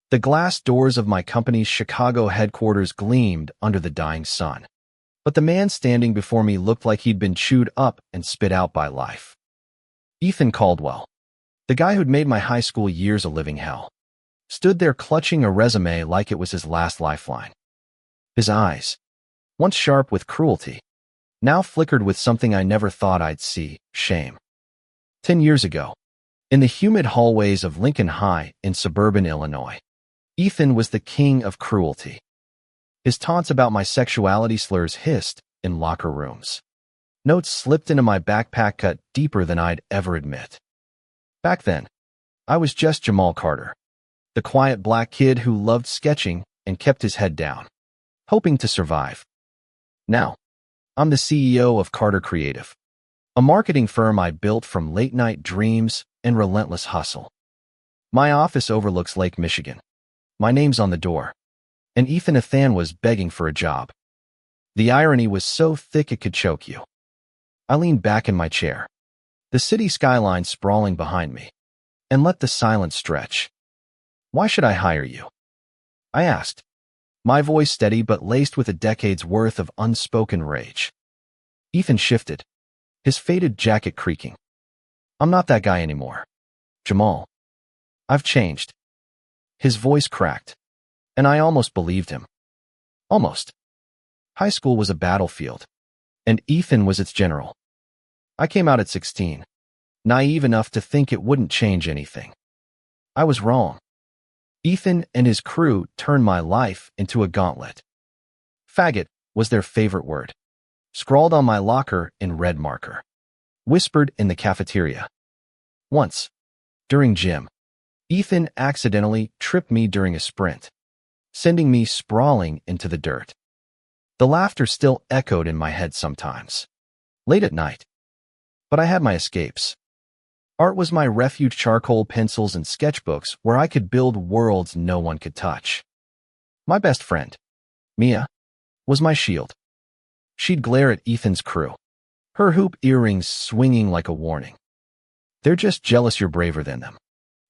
The glass doors of my company's Chicago headquarters gleamed under the dying sun. But the man standing before me looked like he'd been chewed up and spit out by life. Ethan Caldwell, the guy who'd made my high school years a living hell, stood there clutching a resume like it was his last lifeline. His eyes, once sharp with cruelty, now flickered with something I never thought I'd see: shame. 10 years ago, in the humid hallways of Lincoln High in suburban Illinois, Ethan was the king of cruelty. His taunts about my sexuality slurs hissed in locker rooms. Notes slipped into my backpack cut deeper than I'd ever admit. Back then, I was just Jamal Carter, the quiet black kid who loved sketching and kept his head down, hoping to survive. Now, I'm the CEO of Carter Creative, a marketing firm I built from late-night dreams and relentless hustle. My office overlooks Lake Michigan. My name's on the door, and Ethan was begging for a job. The irony was so thick it could choke you. I leaned back in my chair, the city skyline sprawling behind me, and let the silence stretch. "Why should I hire you?" I asked, my voice steady but laced with a decade's worth of unspoken rage. Ethan shifted, his faded jacket creaking. "I'm not that guy anymore, Jamal. I've changed." His voice cracked, and I almost believed him. Almost. High school was a battlefield, and Ethan was its general. I came out at 16, naive enough to think it wouldn't change anything. I was wrong. Ethan and his crew turned my life into a gauntlet. Faggot was their favorite word, scrawled on my locker in red marker, whispered in the cafeteria. Once, during gym, Ethan accidentally tripped me during a sprint, sending me sprawling into the dirt. The laughter still echoed in my head sometimes, late at night. But I had my escapes. Art was my refuge: charcoal, pencils, and sketchbooks where I could build worlds no one could touch. My best friend, Mia, was my shield. She'd glare at Ethan's crew, her hoop earrings swinging like a warning. "They're just jealous you're braver than them,"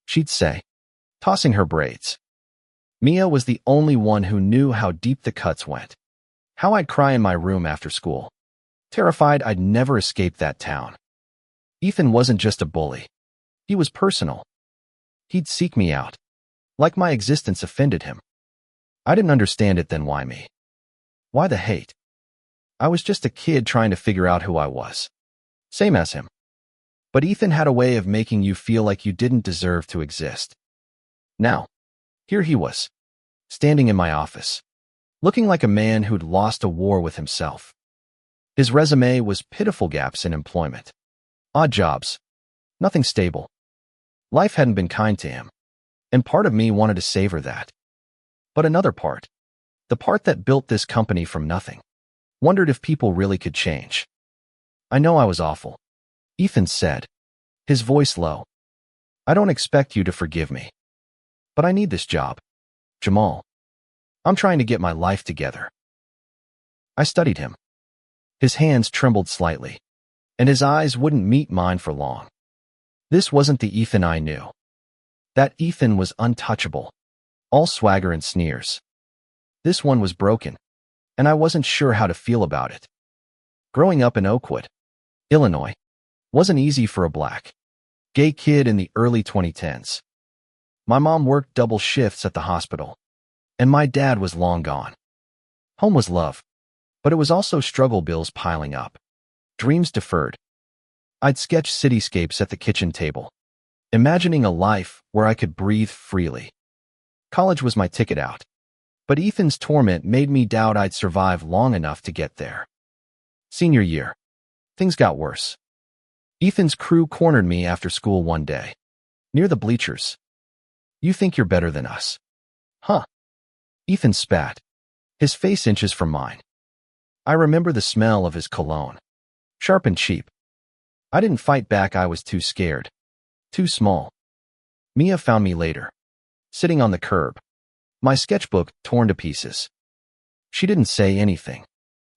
she'd say, tossing her braids. Mia was the only one who knew how deep the cuts went, how I'd cry in my room after school, terrified I'd never escape that town. Ethan wasn't just a bully. He was personal. He'd seek me out, like my existence offended him. I didn't understand it then. Why me? Why the hate? I was just a kid trying to figure out who I was. Same as him. But Ethan had a way of making you feel like you didn't deserve to exist. Now, here he was, standing in my office, looking like a man who'd lost a war with himself. His resume was pitiful: gaps in employment, odd jobs, nothing stable. Life hadn't been kind to him, and part of me wanted to savor that. But another part, the part that built this company from nothing, wondered if people really could change. "I know I was awful," Ethan said, his voice low. "I don't expect you to forgive me. But I need this job, Jamal. I'm trying to get my life together." I studied him. His hands trembled slightly, and his eyes wouldn't meet mine for long. This wasn't the Ethan I knew. That Ethan was untouchable, all swagger and sneers. This one was broken, and I wasn't sure how to feel about it. Growing up in Oakwood, Illinois, wasn't easy for a black, gay kid in the early 2010s. My mom worked double shifts at the hospital, and my dad was long gone. Home was love, but it was also struggle: bills piling up, dreams deferred. I'd sketch cityscapes at the kitchen table, imagining a life where I could breathe freely. College was my ticket out, but Ethan's torment made me doubt I'd survive long enough to get there. Senior year, things got worse. Ethan's crew cornered me after school one day, near the bleachers. "You think you're better than us, huh?" Ethan spat, his face inches from mine. I remember the smell of his cologne, sharp and cheap. I didn't fight back. I was too scared, too small. Mia found me later, sitting on the curb, my sketchbook torn to pieces. She didn't say anything,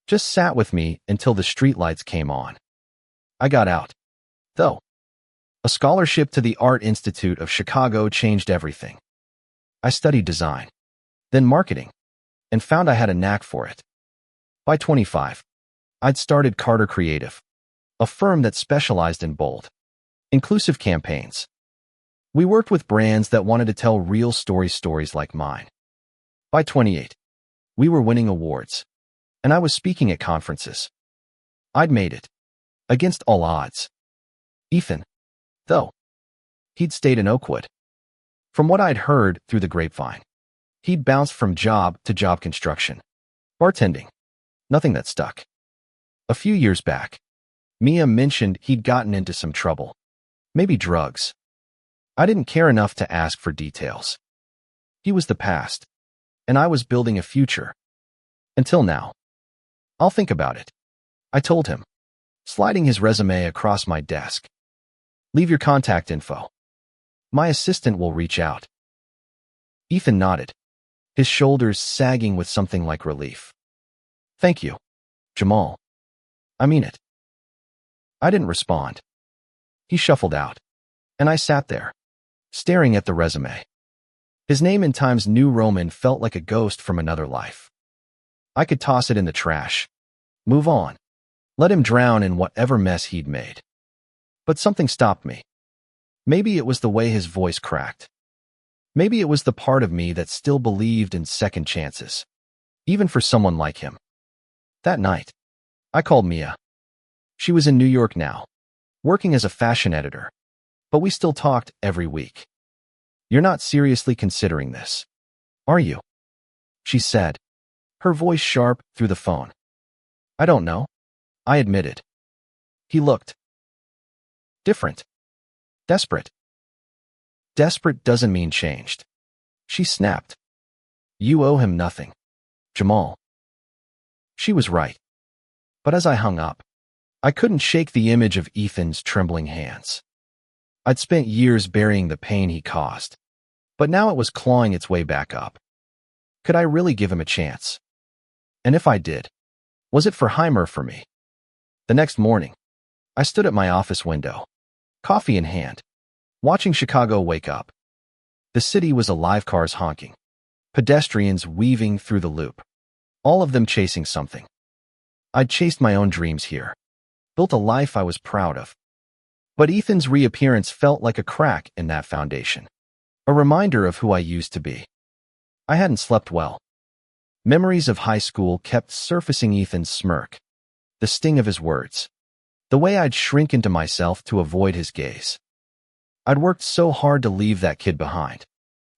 just sat with me until the streetlights came on. I got out, though. A scholarship to the Art Institute of Chicago changed everything. I studied design, then marketing, and found I had a knack for it. By 25, I'd started Carter Creative, a firm that specialized in bold, inclusive campaigns. We worked with brands that wanted to tell real stories like mine. By 28, we were winning awards, and I was speaking at conferences. I'd made it, against all odds. Ethan, though, he'd stayed in Oakwood. From what I'd heard through the grapevine, he'd bounced from job to job: construction, bartending, nothing that stuck. A few years back, Mia mentioned he'd gotten into some trouble, maybe drugs. I didn't care enough to ask for details. He was the past, and I was building a future. Until now. I'll think about it, I told him, sliding his resume across my desk. Leave your contact info. My assistant will reach out. Ethan nodded, his shoulders sagging with something like relief. Thank you, Jamal. I mean it. I didn't respond. He shuffled out, and I sat there, staring at the resume. His name in Times New Roman felt like a ghost from another life. I could toss it in the trash, move on, let him drown in whatever mess he'd made. But something stopped me. Maybe it was the way his voice cracked. Maybe it was the part of me that still believed in second chances, even for someone like him. That night, I called Mia. She was in New York now, working as a fashion editor, but we still talked every week. You're not seriously considering this, are you? She said, her voice sharp through the phone. I don't know, I admitted. He looked different. Desperate. Desperate doesn't mean changed. She snapped. You owe him nothing, Jamal. She was right. But as I hung up, I couldn't shake the image of Ethan's trembling hands. I'd spent years burying the pain he caused, but now it was clawing its way back up. Could I really give him a chance? And if I did, was it for him or for me? The next morning, I stood at my office window, coffee in hand, watching Chicago wake up. The city was alive, cars honking, pedestrians weaving through the loop, all of them chasing something. I'd chased my own dreams here, built a life I was proud of. But Ethan's reappearance felt like a crack in that foundation, a reminder of who I used to be. I hadn't slept well. Memories of high school kept surfacing: Ethan's smirk, the sting of his words, the way I'd shrink into myself to avoid his gaze. I'd worked so hard to leave that kid behind,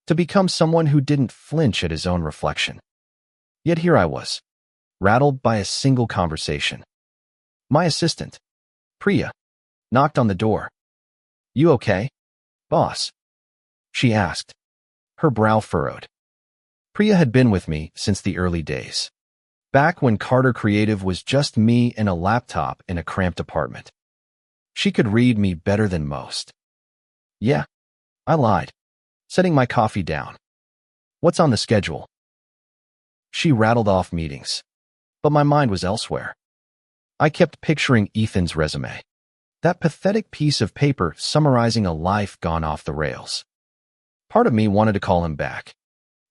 to become someone who didn't flinch at his own reflection. Yet here I was, rattled by a single conversation. My assistant, Priya, knocked on the door. You okay, boss? She asked, her brow furrowed. Priya had been with me since the early days, back when Carter Creative was just me and a laptop in a cramped apartment. She could read me better than most. Yeah, I lied, setting my coffee down. What's on the schedule? She rattled off meetings, but my mind was elsewhere. I kept picturing Ethan's resume, that pathetic piece of paper summarizing a life gone off the rails. Part of me wanted to call him back,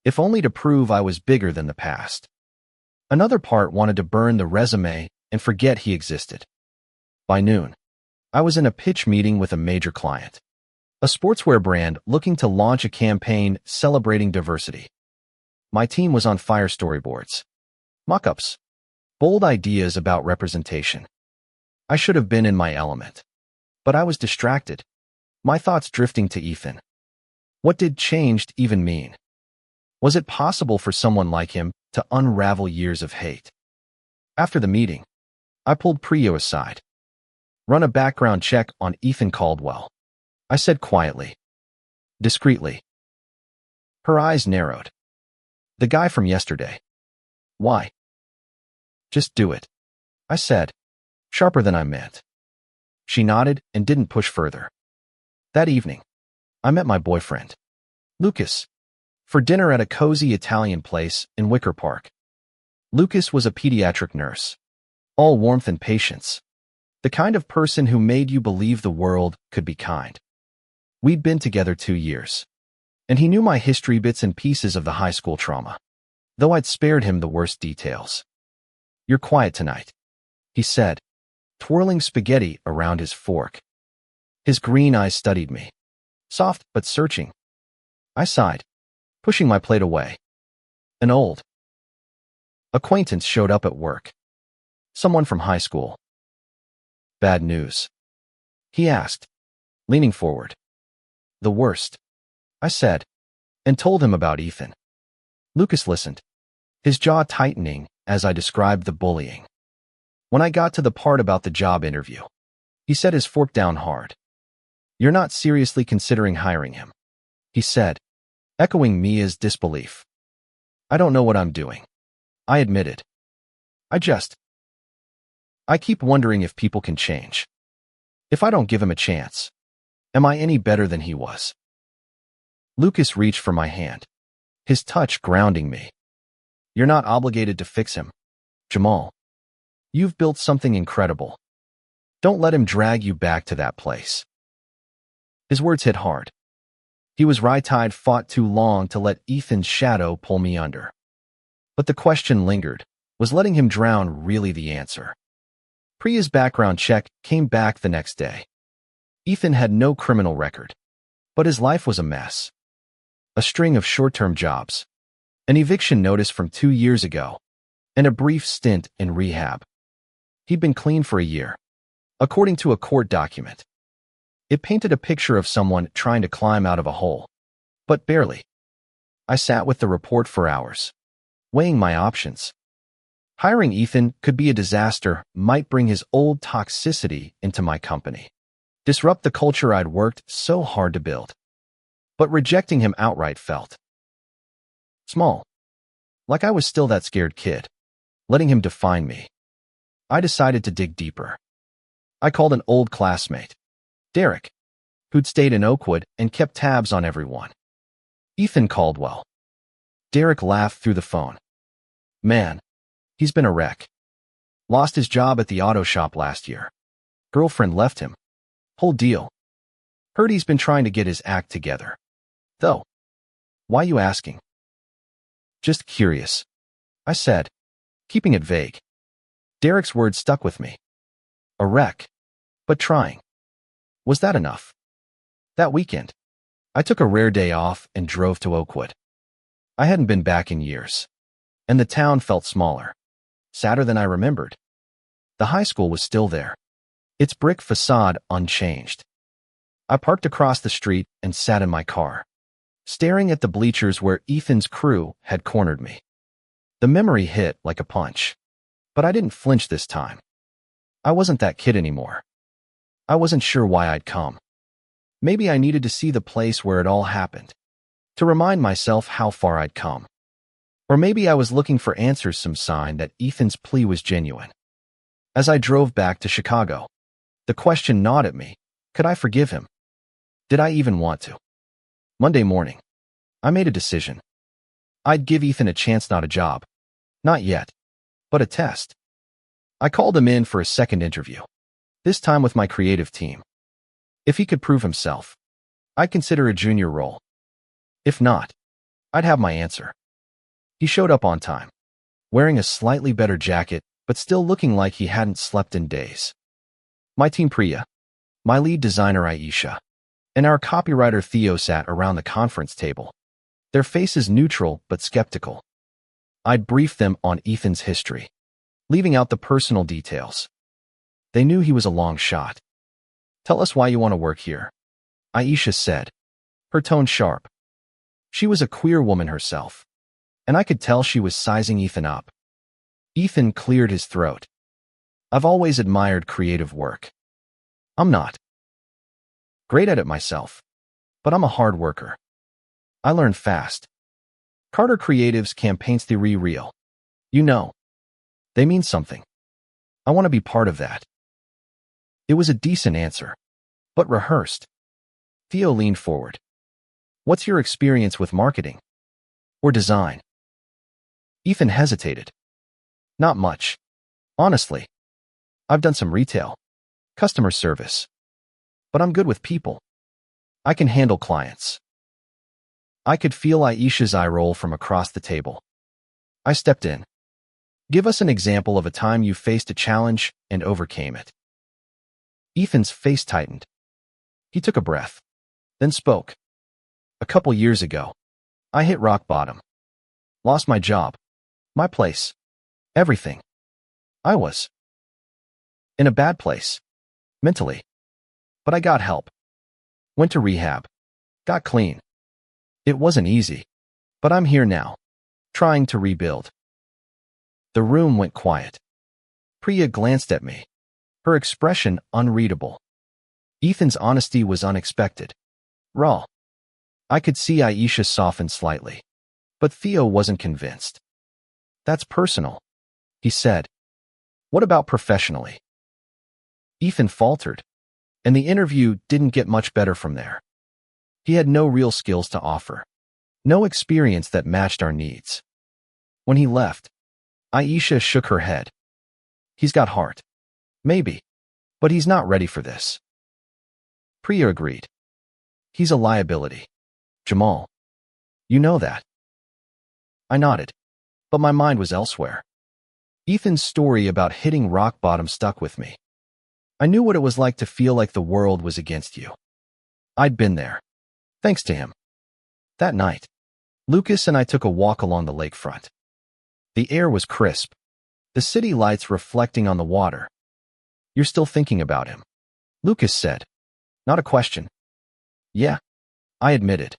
if only to prove I was bigger than the past. Another part wanted to burn the resume and forget he existed. By noon, I was in a pitch meeting with a major client, a sportswear brand looking to launch a campaign celebrating diversity. My team was on fire: storyboards, mock-ups, bold ideas about representation. I should have been in my element, but I was distracted, my thoughts drifting to Ethan. What did changed even mean? Was it possible for someone like him to unravel years of hate? After the meeting, I pulled Priya aside. Run a background check on Ethan Caldwell, I said quietly, discreetly. Her eyes narrowed. The guy from yesterday. Why? Just do it, I said, sharper than I meant. She nodded and didn't push further. That evening, I met my boyfriend, Lucas, for dinner at a cozy Italian place in Wicker Park. Lucas was a pediatric nurse, all warmth and patience, the kind of person who made you believe the world could be kind. We'd been together 2 years, And he knew my history, bits and pieces of the high school trauma, though I'd spared him the worst details. "You're quiet tonight," he said, twirling spaghetti around his fork. His green eyes studied me, soft but searching. I sighed, pushing my plate away. An old acquaintance showed up at work. Someone from high school. "Bad news?" he asked, leaning forward. "The worst," I said, and told him about Ethan. Lucas listened, his jaw tightening as I described the bullying. When I got to the part about the job interview, he set his fork down hard. "You're not seriously considering hiring him," he said, echoing Mia's disbelief. "I don't know what I'm doing," I admitted. I keep wondering if people can change. If I don't give him a chance, am I any better than he was?" Lucas reached for my hand, his touch grounding me. "You're not obligated to fix him, Jamal. You've built something incredible. Don't let him drag you back to that place." His words hit hard. He was right. I'd fought too long to let Ethan's shadow pull me under. But the question lingered. Was letting him drown really the answer? Priya's background check came back the next day. Ethan had no criminal record, but his life was a mess. A string of short-term jobs, an eviction notice from 2 years ago, and a brief stint in rehab. He'd been clean for a year, according to a court document. It painted a picture of someone trying to climb out of a hole, but barely. I sat with the report for hours, weighing my options. Hiring Ethan could be a disaster, might bring his old toxicity into my company, disrupt the culture I'd worked so hard to build. But rejecting him outright felt small, like I was still that scared kid, letting him define me. I decided to dig deeper. I called an old classmate, Derek, who'd stayed in Oakwood and kept tabs on everyone. "Ethan Caldwell." Derek laughed through the phone. "Man, he's been a wreck. Lost his job at the auto shop last year. Girlfriend left him. Whole deal. Heard he's been trying to get his act together. Though. Why you asking?" "Just curious," I said, keeping it vague. Derek's words stuck with me. A wreck, but trying. Was that enough? That weekend, I took a rare day off and drove to Oakwood. I hadn't been back in years, and the town felt smaller, sadder than I remembered. The high school was still there, its brick facade unchanged. I parked across the street and sat in my car, staring at the bleachers where Ethan's crew had cornered me. The memory hit like a punch, but I didn't flinch this time. I wasn't that kid anymore. I wasn't sure why I'd come. Maybe I needed to see the place where it all happened, to remind myself how far I'd come. Or maybe I was looking for answers, some sign that Ethan's plea was genuine. As I drove back to Chicago, the question gnawed at me. Could I forgive him? Did I even want to? Monday morning, I made a decision. I'd give Ethan a chance, not a job. Not yet, but a test. I called him in for a second interview, this time with my creative team. If he could prove himself, I'd consider a junior role. If not, I'd have my answer. He showed up on time, wearing a slightly better jacket, but still looking like he hadn't slept in days. My team, Priya, my lead designer Aisha, and our copywriter Theo sat around the conference table, their faces neutral but skeptical. I'd briefed them on Ethan's history, leaving out the personal details. They knew he was a long shot. "Tell us why you want to work here," Aisha said, her tone sharp. She was a queer woman herself, and I could tell she was sizing Ethan up. Ethan cleared his throat. "I've always admired creative work. I'm not great at it myself, but I'm a hard worker. I learn fast. Carter Creative's campaigns theory real. You know, they mean something. I want to be part of that." It was a decent answer, but rehearsed. Theo leaned forward. "What's your experience with marketing? Or design?" Ethan hesitated. "Not much. Honestly, I've done some retail, customer service, but I'm good with people. I can handle clients." I could feel Aisha's eye roll from across the table. I stepped in. Give us an example of a time you faced a challenge and overcame it. Ethan's face tightened. He took a breath, then spoke. A couple years ago, I hit rock bottom. Lost my job, my place, everything. I was in a bad place, mentally. But I got help. Went to rehab. Got clean. It wasn't easy, but I'm here now, trying to rebuild. The room went quiet. Priya glanced at me, her expression unreadable. Ethan's honesty was unexpected. Raw. I could see Aisha soften slightly, but Theo wasn't convinced. That's personal, he said. What about professionally? Ethan faltered, and the interview didn't get much better from there. He had no real skills to offer, no experience that matched our needs. When he left, Aisha shook her head. He's got heart. Maybe, but he's not ready for this. Priya agreed. He's a liability. Jamal. You know that. I nodded, but my mind was elsewhere. Ethan's story about hitting rock bottom stuck with me. I knew what it was like to feel like the world was against you. I'd been there, thanks to him. That night, Lucas and I took a walk along the lakefront. The air was crisp, the city lights reflecting on the water. You're still thinking about him, Lucas said. Not a question. Yeah, I admitted.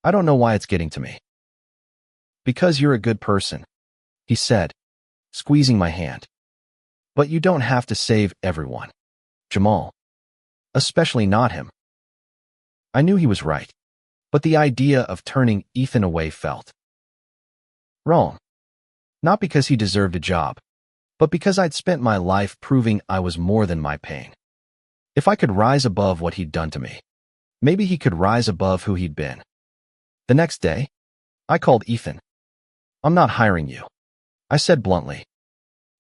I don't know why it's getting to me. Because you're a good person, he said, squeezing my hand. But you don't have to save everyone, Jamal. Especially not him. I knew he was right, but the idea of turning Ethan away felt wrong. Not because he deserved a job, but because I'd spent my life proving I was more than my pain. If I could rise above what he'd done to me, maybe he could rise above who he'd been. The next day, I called Ethan. I'm not hiring you, I said bluntly.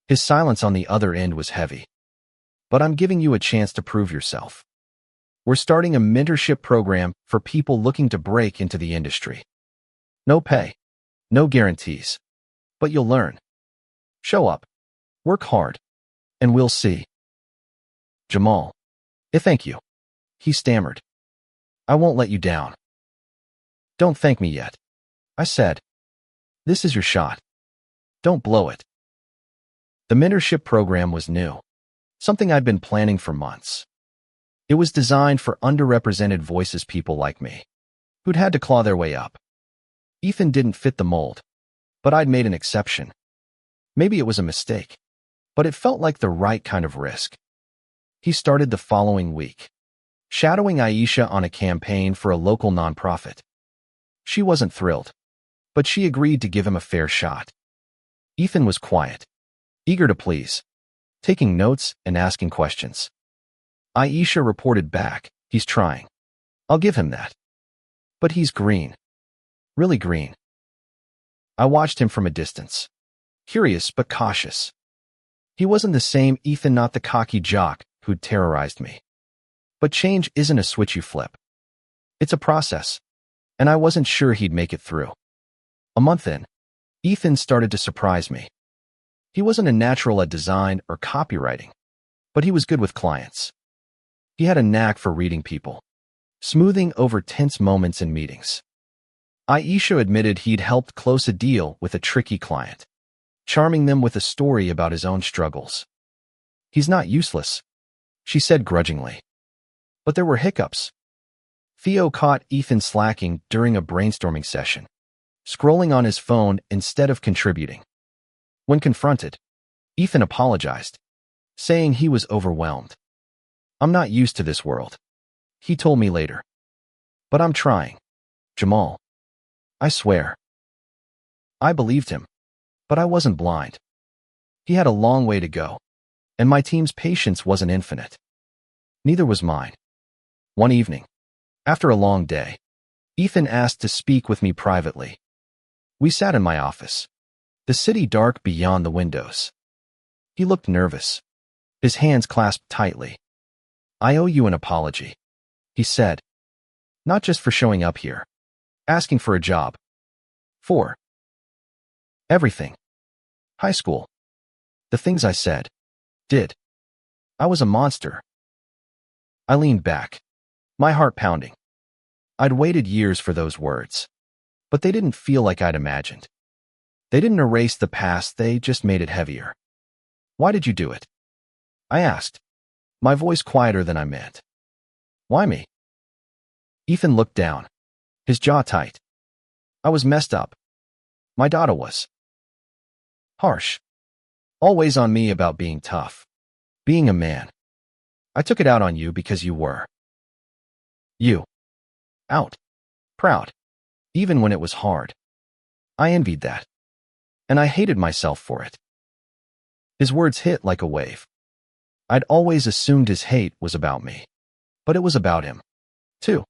His silence on the other end was heavy. But I'm giving you a chance to prove yourself. We're starting a mentorship program for people looking to break into the industry. No pay, no guarantees, but you'll learn. Show up, work hard, and we'll see. Jamal. Thank you, he stammered. I won't let you down. Don't thank me yet, I said. This is your shot. Don't blow it. The mentorship program was new, something I'd been planning for months. It was designed for underrepresented voices, people like me, who'd had to claw their way up. Ethan didn't fit the mold, but I'd made an exception. Maybe it was a mistake, but it felt like the right kind of risk. He started the following week, shadowing Aisha on a campaign for a local nonprofit. She wasn't thrilled, but she agreed to give him a fair shot. Ethan was quiet, eager to please, taking notes and asking questions. Aisha reported back, he's trying. I'll give him that. But he's green. Really green. I watched him from a distance, curious but cautious. He wasn't the same Ethan, not the cocky jock who'd terrorized me. But change isn't a switch you flip. It's a process, and I wasn't sure he'd make it through. A month in, Ethan started to surprise me. He wasn't a natural at design or copywriting, but he was good with clients. He had a knack for reading people, smoothing over tense moments in meetings. Aisha admitted he'd helped close a deal with a tricky client, charming them with a story about his own struggles. He's not useless, she said grudgingly. But there were hiccups. Theo caught Ethan slacking during a brainstorming session, scrolling on his phone instead of contributing. When confronted, Ethan apologized, saying he was overwhelmed. I'm not used to this world, he told me later. But I'm trying, Jamal. I swear. I believed him, but I wasn't blind. He had a long way to go, and my team's patience wasn't infinite. Neither was mine. One evening, after a long day, Ethan asked to speak with me privately. We sat in my office, the city dark beyond the windows. He looked nervous, his hands clasped tightly. I owe you an apology, he said. Not just for showing up here. Asking for a job. 4. Everything. High school. The things I said. Did. I was a monster. I leaned back, my heart pounding. I'd waited years for those words, but they didn't feel like I'd imagined. They didn't erase the past, they just made it heavier. Why did you do it? I asked, my voice quieter than I meant. Why me? Ethan looked down, his jaw tight. I was messed up. My daughter was. Harsh. Always on me about being tough. Being a man. I took it out on you because you were. You. Out. Proud. Even when it was hard. I envied that. And I hated myself for it. His words hit like a wave. I'd always assumed his hate was about me. But it was about him, too.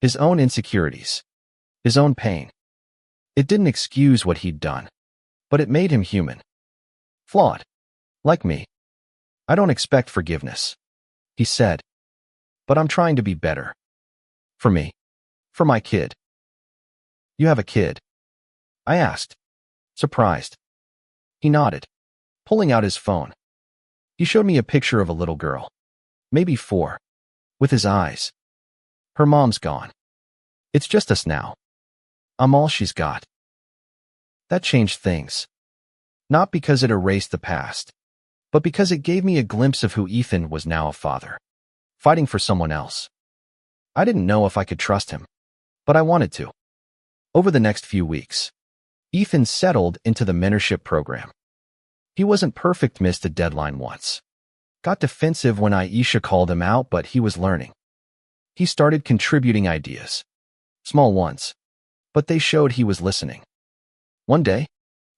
His own insecurities. His own pain. It didn't excuse what he'd done. But it made him human. Flawed. Like me. I don't expect forgiveness, he said. But I'm trying to be better. For me. For my kid. You have a kid? I asked, surprised. He nodded, pulling out his phone. He showed me a picture of a little girl, maybe 4, with his eyes. Her mom's gone. It's just us now. I'm all she's got. That changed things. Not because it erased the past, but because it gave me a glimpse of who Ethan was now, a father, fighting for someone else. I didn't know if I could trust him, but I wanted to. Over the next few weeks, Ethan settled into the mentorship program. He wasn't perfect, missed a deadline once. Got defensive when Aisha called him out, but he was learning. He started contributing ideas. Small ones. But they showed he was listening. One day,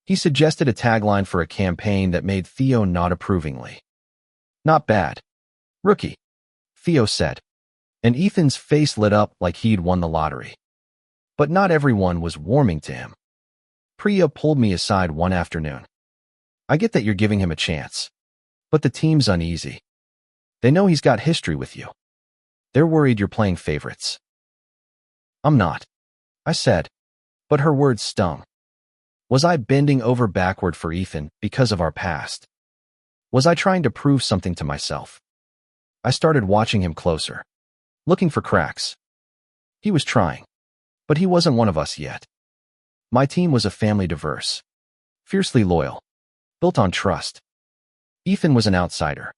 he suggested a tagline for a campaign that made Theo nod approvingly. Not bad. Rookie, Theo said. And Ethan's face lit up like he'd won the lottery. But not everyone was warming to him. Priya pulled me aside one afternoon. I get that you're giving him a chance. But the team's uneasy. They know he's got history with you. They're worried you're playing favorites. I'm not, I said. But her words stung. Was I bending over backward for Ethan because of our past? Was I trying to prove something to myself? I started watching him closer, looking for cracks. He was trying, but he wasn't one of us yet. My team was a family diverse, fiercely loyal, built on trust. Ethan was an outsider,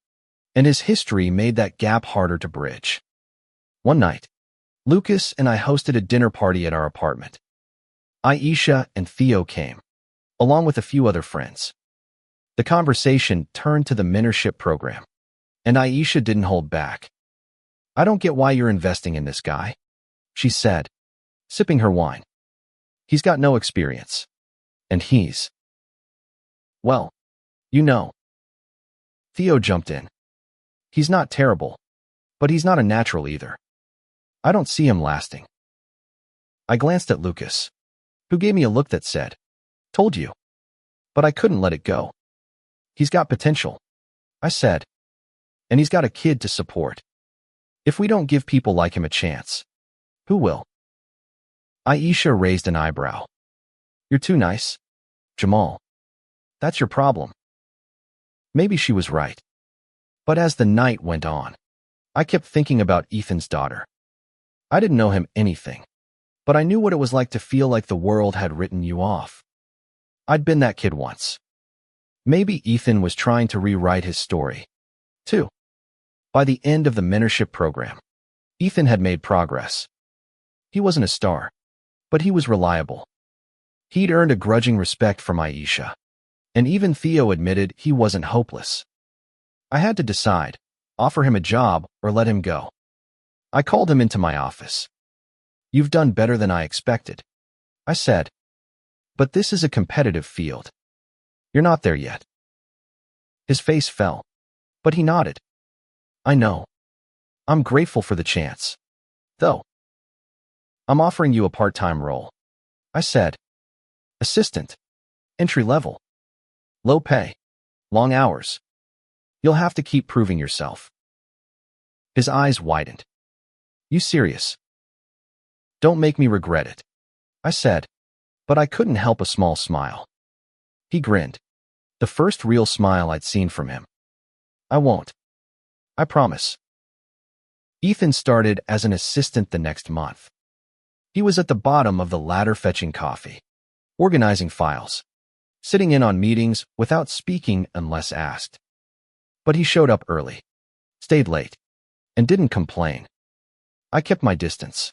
and his history made that gap harder to bridge. One night, Lucas and I hosted a dinner party at our apartment. Aisha and Theo came, along with a few other friends. The conversation turned to the mentorship program, and Aisha didn't hold back. I don't get why you're investing in this guy, she said, sipping her wine. He's got no experience. And he's... well, you know. Theo jumped in. He's not terrible, but he's not a natural either. I don't see him lasting. I glanced at Lucas, who gave me a look that said, told you. But I couldn't let it go. He's got potential, I said. And he's got a kid to support. If we don't give people like him a chance, who will? Aisha raised an eyebrow. You're too nice, Jamal. That's your problem. Maybe she was right. But as the night went on, I kept thinking about Ethan's daughter. I didn't know him anything, but I knew what it was like to feel like the world had written you off. I'd been that kid once. Maybe Ethan was trying to rewrite his story, too. By the end of the mentorship program, Ethan had made progress. He wasn't a star, but he was reliable. He'd earned a grudging respect from Aisha, and even Theo admitted he wasn't hopeless. I had to decide, offer him a job or let him go. I called him into my office. You've done better than I expected, I said. But this is a competitive field. You're not there yet. His face fell, but he nodded. I know. I'm grateful for the chance. Though. I'm offering you a part-time role, I said. Assistant. Entry level. Low pay. Long hours. You'll have to keep proving yourself. His eyes widened. You serious? Don't make me regret it, I said, but I couldn't help a small smile. He grinned, the first real smile I'd seen from him. I won't. I promise. Ethan started as an assistant the next month. He was at the bottom of the ladder fetching coffee, organizing files, sitting in on meetings without speaking unless asked. But he showed up early, stayed late, and didn't complain. I kept my distance,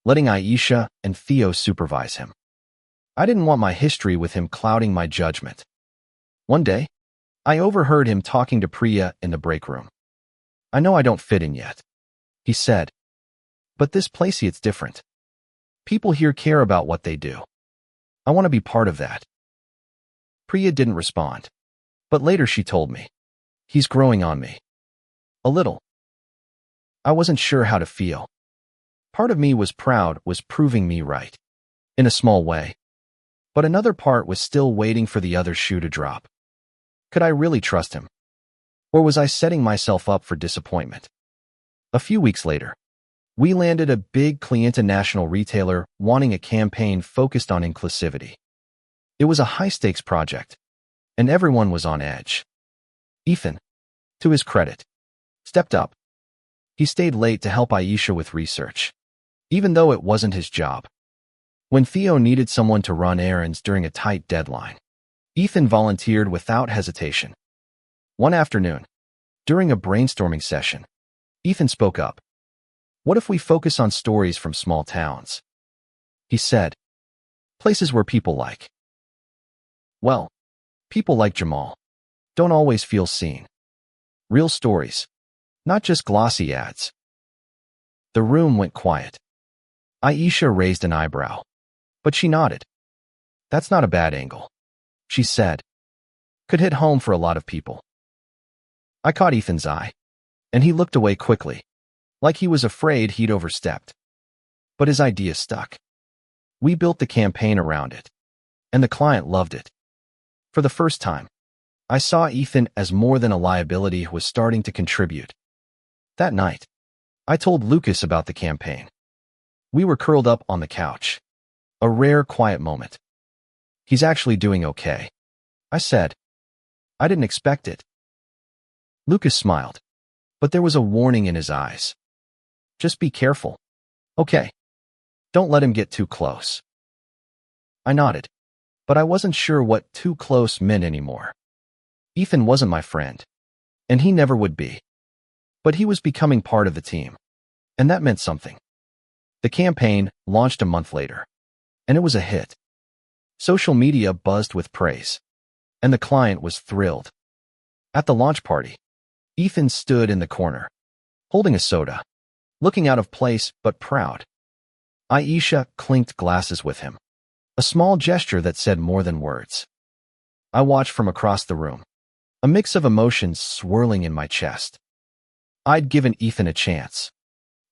letting Aisha and Theo supervise him. I didn't want my history with him clouding my judgment. One day, I overheard him talking to Priya in the break room. I know I don't fit in yet, he said. But this place, it's different. People here care about what they do. I want to be part of that. Priya didn't respond, but later she told me, he's growing on me. A little. I wasn't sure how to feel. Part of me was proud, was proving me right, in a small way. But another part was still waiting for the other shoe to drop. Could I really trust him? Or was I setting myself up for disappointment? A few weeks later, we landed a big client national retailer wanting a campaign focused on inclusivity. It was a high-stakes project, and everyone was on edge. Ethan, to his credit, stepped up. He stayed late to help Aisha with research, even though it wasn't his job. When Theo needed someone to run errands during a tight deadline, Ethan volunteered without hesitation. One afternoon, during a brainstorming session, Ethan spoke up. What if we focus on stories from small towns? He said, places where people like. Well, people like Jamal don't always feel seen. Real stories, not just glossy ads. The room went quiet. Aisha raised an eyebrow, but she nodded. That's not a bad angle, she said. Could hit home for a lot of people. I caught Ethan's eye, and he looked away quickly, like he was afraid he'd overstepped. But his idea stuck. We built the campaign around it, and the client loved it. For the first time, I saw Ethan as more than a liability who was starting to contribute. That night, I told Lucas about the campaign. We were curled up on the couch. A rare, quiet moment. He's actually doing okay, I said. I didn't expect it. Lucas smiled, but there was a warning in his eyes. Just be careful. Okay. Don't let him get too close. I nodded, but I wasn't sure what too close meant anymore. Ethan wasn't my friend, and he never would be. But he was becoming part of the team, and that meant something. The campaign launched a month later, and it was a hit. Social media buzzed with praise, and the client was thrilled. At the launch party, Ethan stood in the corner, holding a soda, looking out of place but proud. Aisha clinked glasses with him, a small gesture that said more than words. I watched from across the room, a mix of emotions swirling in my chest. I'd given Ethan a chance,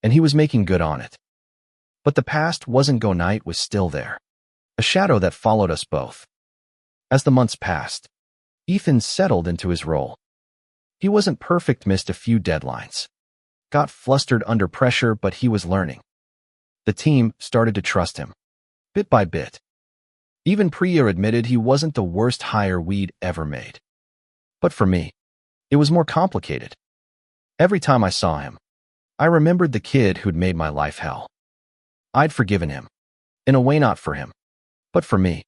and he was making good on it. But the past wasn't go night was still there, a shadow that followed us both. As the months passed, Ethan settled into his role. He wasn't perfect, missed a few deadlines, got flustered under pressure, but he was learning. The team started to trust him, bit by bit. Even Priya admitted he wasn't the worst hire we'd ever made. But for me, it was more complicated. Every time I saw him, I remembered the kid who'd made my life hell. I'd forgiven him, in a way not for him, but for me.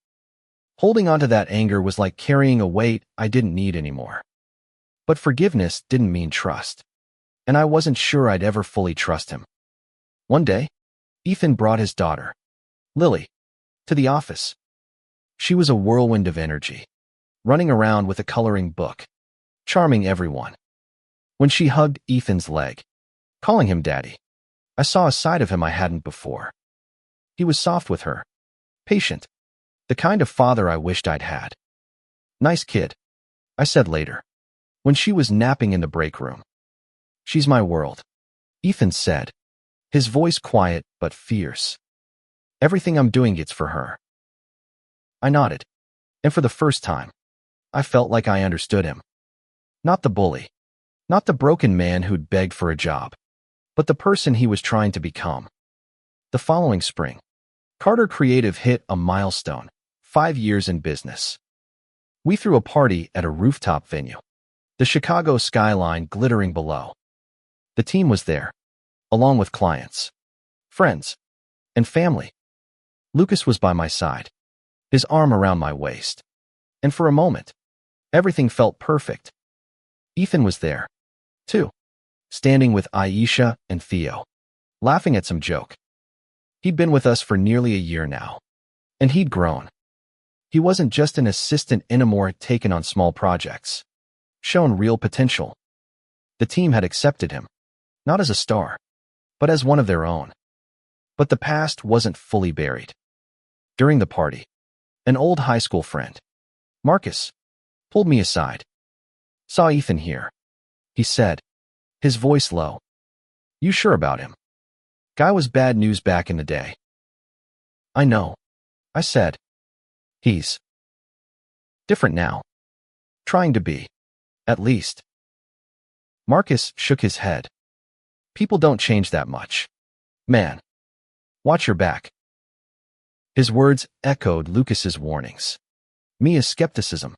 Holding on to that anger was like carrying a weight I didn't need anymore. But forgiveness didn't mean trust, and I wasn't sure I'd ever fully trust him. One day, Ethan brought his daughter, Lily, to the office. She was a whirlwind of energy, running around with a coloring book, charming everyone. When she hugged Ethan's leg, calling him daddy, I saw a side of him I hadn't before. He was soft with her, patient, the kind of father I wished I'd had. Nice kid, I said later, when she was napping in the break room. She's my world, Ethan said, his voice quiet but fierce. Everything I'm doing, it's for her. I nodded, and for the first time, I felt like I understood him. Not the bully, not the broken man who'd begged for a job, but the person he was trying to become. The following spring, Carter Creative hit a milestone, 5 years in business. We threw a party at a rooftop venue, the Chicago skyline glittering below. The team was there, along with clients, friends, and family. Lucas was by my side, his arm around my waist. And for a moment, everything felt perfect. Ethan was there, too, standing with Aisha and Theo, laughing at some joke. He'd been with us for nearly a year now, and he'd grown. He wasn't just an assistant anymore taken on small projects, shown real potential. The team had accepted him, not as a star, but as one of their own. But the past wasn't fully buried. During the party, an old high school friend, Marcus, pulled me aside. "Saw Ethan here," he said, his voice low. "You sure about him? Guy was bad news back in the day." "I know," I said. "He's different now. Trying to be, at least." Marcus shook his head. "People don't change that much. Man, watch your back." His words echoed Lucas's warnings, Mia's skepticism.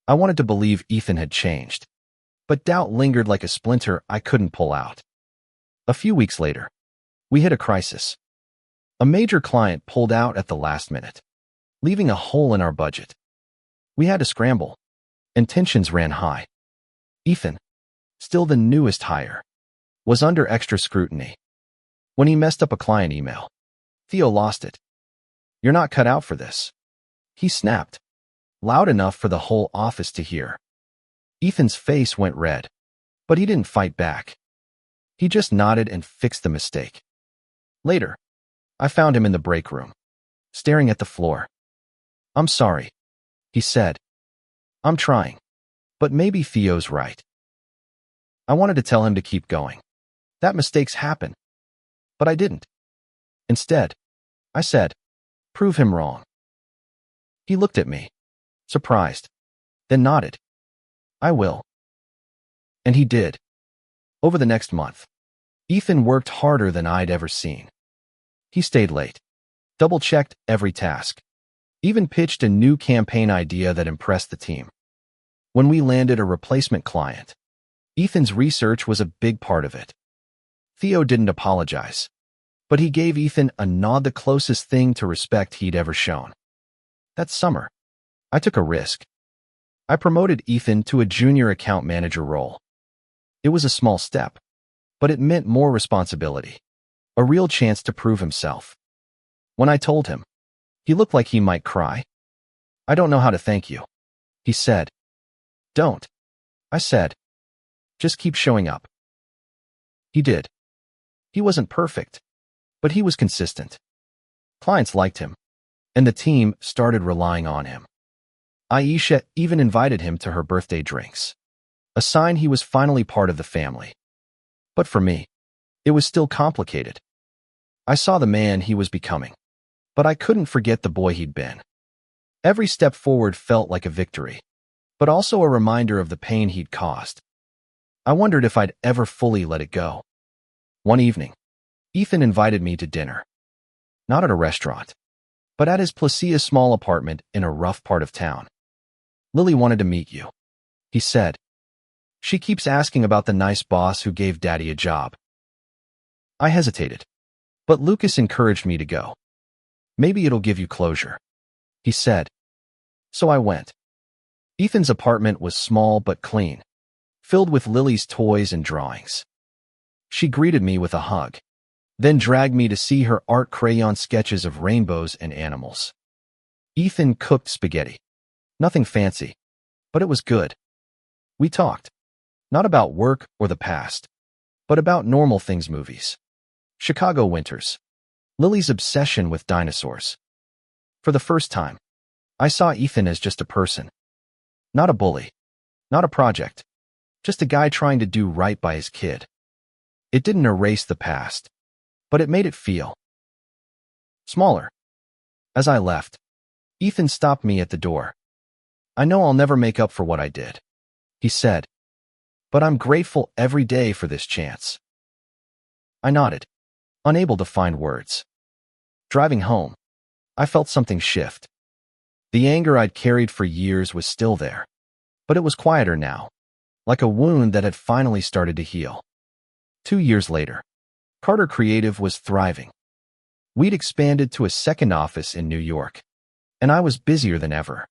I wanted to believe Ethan had changed, but doubt lingered like a splinter I couldn't pull out. A few weeks later, we hit a crisis. A major client pulled out at the last minute, leaving a hole in our budget. We had to scramble, and tensions ran high. Ethan, still the newest hire, was under extra scrutiny. When he messed up a client email, Theo lost it. "You're not cut out for this," he snapped, loud enough for the whole office to hear. Ethan's face went red, but he didn't fight back. He just nodded and fixed the mistake. Later, I found him in the break room, staring at the floor. "I'm sorry," he said. "I'm trying, but maybe Theo's right." I wanted to tell him to keep going, that mistakes happen, but I didn't. Instead, I said, "Prove him wrong." He looked at me, surprised, then nodded. "I will." And he did. Over the next month, Ethan worked harder than I'd ever seen. He stayed late, double-checked every task, even pitched a new campaign idea that impressed the team. When we landed a replacement client, Ethan's research was a big part of it. Theo didn't apologize, but he gave Ethan a nod, the closest thing to respect he'd ever shown. That summer, I took a risk. I promoted Ethan to a junior account manager role. It was a small step, but it meant more responsibility, a real chance to prove himself. When I told him, he looked like he might cry. "I don't know how to thank you," he said. "Don't," I said. "Just keep showing up." He did. He wasn't perfect, but he was consistent. Clients liked him, and the team started relying on him. Aisha even invited him to her birthday drinks, a sign he was finally part of the family. But for me, it was still complicated. I saw the man he was becoming, but I couldn't forget the boy he'd been. Every step forward felt like a victory, but also a reminder of the pain he'd caused. I wondered if I'd ever fully let it go. One evening, Ethan invited me to dinner. Not at a restaurant, but at his Placia small apartment in a rough part of town. "Lily wanted to meet you," he said. "She keeps asking about the nice boss who gave Daddy a job." I hesitated, but Lucas encouraged me to go. "Maybe it'll give you closure," he said. So I went. Ethan's apartment was small but clean, filled with Lily's toys and drawings. She greeted me with a hug, then dragged me to see her art crayon sketches of rainbows and animals. Ethan cooked spaghetti. Nothing fancy, but it was good. We talked, not about work or the past, but about normal things: movies, Chicago winters, Lily's obsession with dinosaurs. For the first time, I saw Ethan as just a person. Not a bully, not a project, just a guy trying to do right by his kid. It didn't erase the past, but it made it feel smaller. As I left, Ethan stopped me at the door. "I know I'll never make up for what I did," he said, "but I'm grateful every day for this chance." I nodded, unable to find words. Driving home, I felt something shift. The anger I'd carried for years was still there, but it was quieter now, like a wound that had finally started to heal. 2 years later, Carter Creative was thriving. We'd expanded to a second office in New York, and I was busier than ever.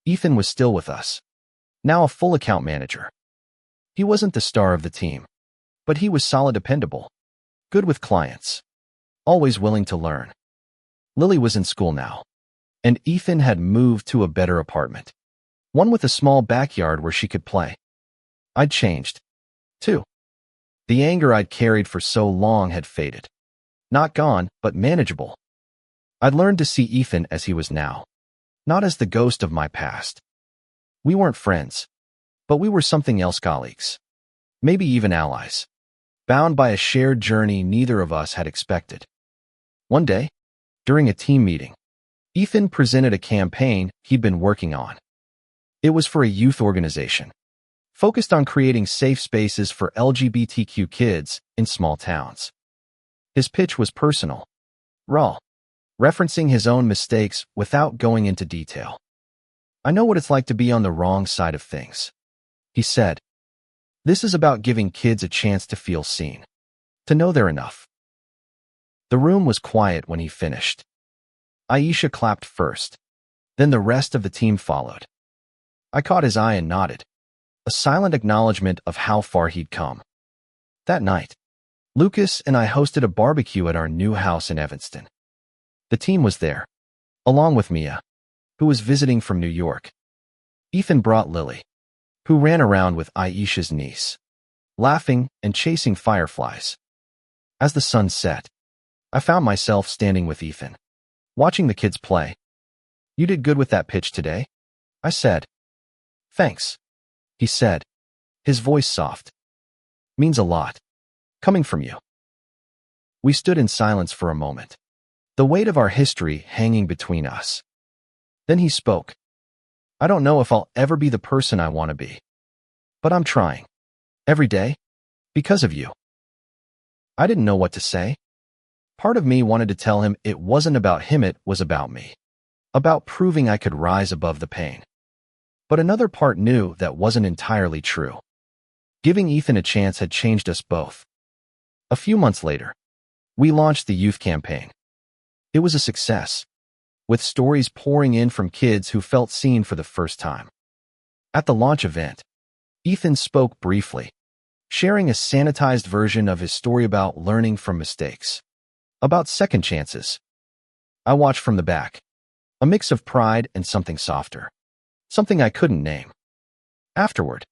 Ethan was still with us, now a full account manager. He wasn't the star of the team, but he was solid, dependable, good with clients, always willing to learn. Lily was in school now, and Ethan had moved to a better apartment, one with a small backyard where she could play. I'd changed, too. The anger I'd carried for so long had faded. Not gone, but manageable. I'd learned to see Ethan as he was now, not as the ghost of my past. We weren't friends, but we were something else, colleagues. Maybe even allies, bound by a shared journey neither of us had expected. One day, during a team meeting, Ethan presented a campaign he'd been working on. It was for a youth organization, focused on creating safe spaces for LGBTQ kids in small towns. His pitch was personal, raw, referencing his own mistakes without going into detail. "I know what it's like to be on the wrong side of things," he said. "This is about giving kids a chance to feel seen, to know they're enough." The room was quiet when he finished. Aisha clapped first, then the rest of the team followed. I caught his eye and nodded, a silent acknowledgement of how far he'd come. That night, Lucas and I hosted a barbecue at our new house in Evanston. The team was there, along with Mia, who was visiting from New York. Ethan brought Lily, who ran around with Aisha's niece, laughing and chasing fireflies. As the sun set, I found myself standing with Ethan, watching the kids play. "You did good with that pitch today," I said. "Thanks," he said, his voice soft. "Means a lot, coming from you." We stood in silence for a moment, the weight of our history hanging between us. Then he spoke. "I don't know if I'll ever be the person I want to be, but I'm trying, every day, because of you." I didn't know what to say. Part of me wanted to tell him it wasn't about him, it was about me, about proving I could rise above the pain. But another part knew that wasn't entirely true. Giving Ethan a chance had changed us both. A few months later, we launched the youth campaign. It was a success, with stories pouring in from kids who felt seen for the first time. At the launch event, Ethan spoke briefly, sharing a sanitized version of his story about learning from mistakes, about second chances. I watched from the back, a mix of pride and something softer, something I couldn't name. Afterward,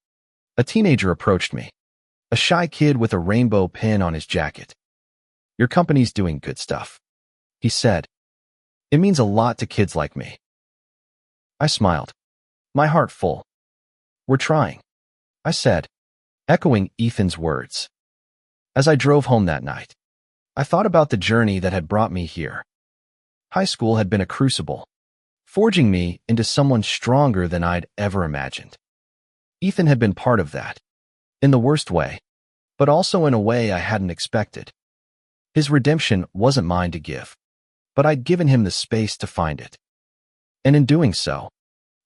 a teenager approached me, a shy kid with a rainbow pin on his jacket. "Your company's doing good stuff," he said. "It means a lot to kids like me." I smiled, my heart full. "We're trying," I said, echoing Ethan's words. As I drove home that night, I thought about the journey that had brought me here. High school had been a crucible, forging me into someone stronger than I'd ever imagined. Ethan had been part of that, in the worst way, but also in a way I hadn't expected. His redemption wasn't mine to give, but I'd given him the space to find it. And in doing so,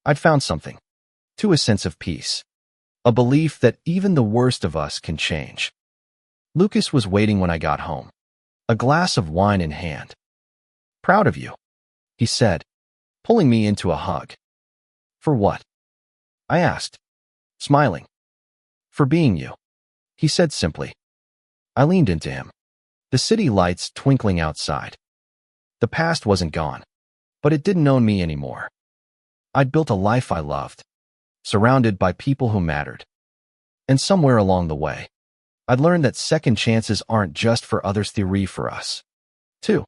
I'd found something, to a sense of peace, a belief that even the worst of us can change. Lucas was waiting when I got home, a glass of wine in hand. "Proud of you," he said, pulling me into a hug. "For what?" I asked, smiling. "For being you," he said simply. I leaned into him, the city lights twinkling outside. The past wasn't gone, but it didn't own me anymore. I'd built a life I loved, surrounded by people who mattered. And somewhere along the way, I'd learned that second chances aren't just for others, they're for us, too.